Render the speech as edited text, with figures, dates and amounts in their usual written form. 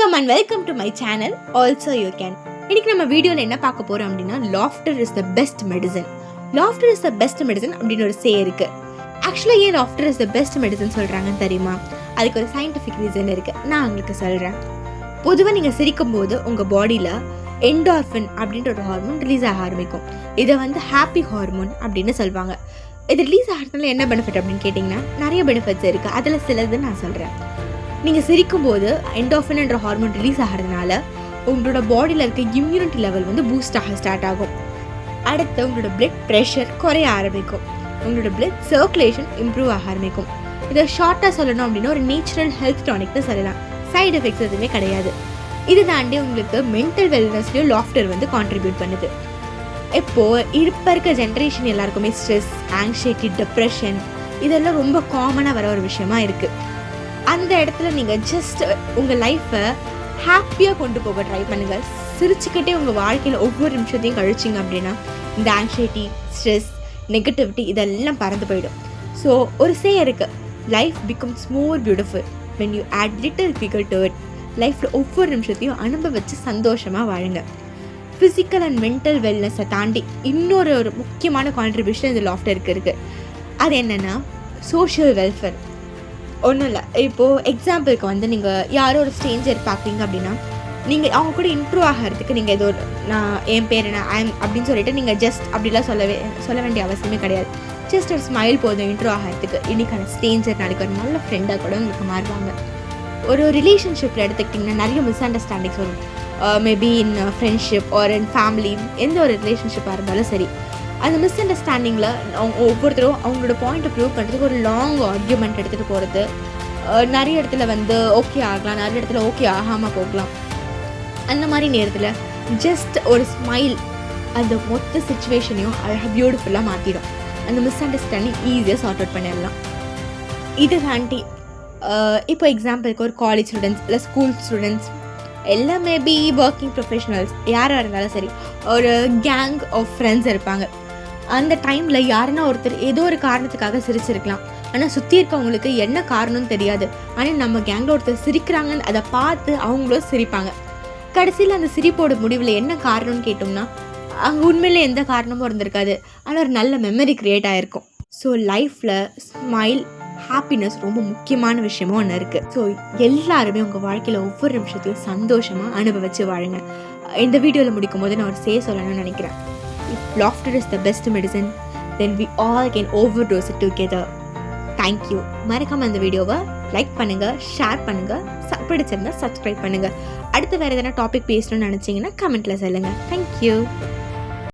வணக்கம் and welcome to my channel also you can. இன்னைக்கு நம்ம வீடியோவில் என்ன பார்க்க போகிறோம் அப்படின்னா, laughter is the best medicine. Laughter is the best medicine அப்படின்னு ஒரு சே இருக்குது. ஆக்சுவலாக ஏன் laughter is the best medicine சொல்கிறாங்கன்னு தெரியுமா? அதுக்கு ஒரு சயின்டிஃபிக் ரீசன் இருக்குது, நான் உங்களுக்கு சொல்கிறேன். பொதுவாக நீங்கள் சிரிக்கும் போது உங்கள் பாடியில் என்டார்ஃபின் அப்படின்ற ஒரு ஹார்மோன் ரிலீஸ் ஆக ஆரம்பிக்கும். இதை ஹாப்பி ஹார்மோன் அப்படின்னு சொல்லுவாங்க. இது ரிலீஸ் ஆகிறதுனால என்ன பெனிஃபிட் அப்படின்னு கேட்டிங்கன்னா, நிறைய பெனிஃபிட்ஸ் இருக்குது. அதில் சிலது நான் சொல்கிறேன். நீங்கள் சிரிக்கும்போது என்டார்ஃபின் என்ற ஹார்மோன் ரிலீஸ் ஆகிறதுனால உங்களோட பாடியில் இருக்க இம்யூனிட்டி லெவல் பூஸ்ட் ஆக ஸ்டார்ட் ஆகும். அடுத்து உங்களோட பிளட் ப்ரெஷர் குறைய ஆரம்பிக்கும். உங்களோட பிளட் சர்க்குலேஷன் இம்ப்ரூவ் ஆக ஆரம்பிக்கும். இதை ஷார்ட்டாக சொல்லணும் அப்படின்னா ஒரு நேச்சுரல் ஹெல்த் டானிக்னு சொல்லலாம். சைடு எஃபெக்ட்ஸ் எதுவுமே கிடையாது. இது தாண்டி உங்களுக்கு மென்டல் வெல்னஸ்லையும் லாஃப்டர் கான்ட்ரிபியூட் பண்ணுது. இப்போது இப்போ இருக்க ஜென்ரேஷன் எல்லாருக்குமே ஸ்ட்ரெஸ், ஆங்ஸைட்டி, டிப்ரெஷன் இதெல்லாம் ரொம்ப காமனாக வர ஒரு விஷயமா இருக்குது. அந்த இடத்துல நீங்கள் ஜஸ்ட் உங்கள் லைஃப்பை ஹாப்பியாக கொண்டு போக ட்ரை பண்ணுங்கள். சிரிச்சுக்கிட்டே உங்கள் வாழ்க்கையில் ஒவ்வொரு நிமிஷத்தையும் கழிச்சிங்க அப்படின்னா இந்த ஆங்ஸைட்டி, ஸ்ட்ரெஸ், நெகட்டிவிட்டி இதெல்லாம் பறந்து போயிடும். ஸோ ஒரு சே இருக்குது, life becomes more beautiful when you add little pickle to it. லைஃப்பில் ஒவ்வொரு நிமிஷத்தையும் அனுபவிச்சு சந்தோஷமாக வாழுங்க. ஃபிசிக்கல் அண்ட் மென்டல் வெல்னஸை தாண்டி இன்னொரு முக்கியமான கான்ட்ரிபியூஷன் இந்த லாஃப்டருக்கு இருக்குது. அது என்னென்னா சோஷியல் வெல்ஃபேர். ஒன்றும் இல்லை, இப்போது எக்ஸாம்பிளுக்கு நீங்கள் யாரோ ஒரு ஸ்ட்ரேஞ்சர் பார்க்குறீங்க அப்படின்னா, நீங்கள் அவங்க கூட இம்ப்ரூவ் ஆகிறதுக்கு நீங்கள் ஏதோ நான் என் பேர் என்ன அப்படின்னு சொல்லிட்டு நீங்கள் ஜஸ்ட் அப்படிலாம் சொல்ல வேண்டிய அவசியமே கிடையாது. ஜஸ்ட் ஒரு ஸ்மைல் போதும் இம்ப்ரூவ் ஆகிறதுக்கு. இன்றைக்கான ஸ்ட்ரேஞ்சர் நாளைக்கு ஒரு நல்ல ஃப்ரெண்டாக கூட உங்களுக்கு மாறுவாங்க. ஒரு ரிலேஷன்ஷிப்பில் எடுத்துக்கிட்டிங்கன்னா நிறைய மிஸ் அண்டர்ஸ்டாண்டிங்ஸ் வரும். Maybe in friendship R in family, எந்த ஒரு ரிலேஷன்ஷிப்பாக இருந்தாலும் சரி. அந்த மிஸ் அண்டர்ஸ்டாண்டிங்கில் அவங்க ஒவ்வொருத்தரும் அவங்களோட பாயிண்ட்டை ப்ரூவ் பண்ணுறதுக்கு ஒரு லாங் ஆர்கியூமெண்ட் எடுத்துகிட்டு போகிறது. நிறைய இடத்துல ஓகே ஆகலாம், நிறைய இடத்துல ஓகே ஆகாமல் போகலாம். அந்த மாதிரி நேரத்தில் ஜஸ்ட் ஒரு ஸ்மைல் அந்த மொத்த சுச்சுவேஷனையும் அழகாக பியூட்டிஃபுல்லாக மாற்றிடும். அந்த மிஸ் அண்டர்ஸ்டாண்டிங் ஈஸியாக சார்ட் அவுட் பண்ணிடலாம். இது தாண்டி இப்போ எக்ஸாம்பிளுக்கு ஒரு காலேஜ் ஸ்டூடெண்ட்ஸ் இல்லை ஸ்கூல் ஸ்டூடெண்ட்ஸ் எல்லாம் மேபி ஒர்க்கிங் ப்ரொஃபஷனல்ஸ் யாராக இருந்தாலும் சரி, ஒரு கேங் ஆஃப் ஃப்ரெண்ட்ஸ் இருப்பாங்க. அந்த டைமில் யாருன்னா ஒருத்தர் ஏதோ ஒரு காரணத்துக்காக சிரிச்சிருக்கலாம். ஆனால் சுற்றி இருக்கவங்களுக்கு என்ன காரணம்னு தெரியாது. ஆனால் நம்ம கேங்கில் ஒருத்தர் சிரிக்கிறாங்கன்னு அதை பார்த்து அவங்களும் சிரிப்பாங்க. கடைசியில் அந்த சிரிப்போட முடிவில் என்ன காரணம்னு கேட்டோம்னா அங்கே உண்மையிலே எந்த காரணமும் இருந்திருக்காது. ஆனால் ஒரு நல்ல மெமரி க்ரியேட் ஆகிருக்கும். ஸோ லைஃப்பில் ஸ்மைல், ஹாப்பினஸ் ரொம்ப முக்கியமான விஷயமும் ஒன்று இருக்குது. ஸோ எல்லாருமே உங்கள் வாழ்க்கையில் ஒவ்வொரு நிமிஷத்தையும் சந்தோஷமாக அனுபவித்து வாழுங்க. இந்த வீடியோவில் முடிக்கும் போது நான் ஒரு சொல்லணும்னு நினைக்கிறேன். If laughter is the best medicine, then we all can overdose it together. Thank you. மறக்காம இந்த வீடியோவை லைக் பண்ணுங்கள், ஷேர் பண்ணுங்கள், பிடிச்சிருந்தா சப்ஸ்கிரைப் பண்ணுங்கள். அடுத்து வேறு எதனா டாபிக் பேசணும்னு நினச்சிங்கன்னா கமெண்ட்டில் சொல்லுங்கள். தேங்க்யூ.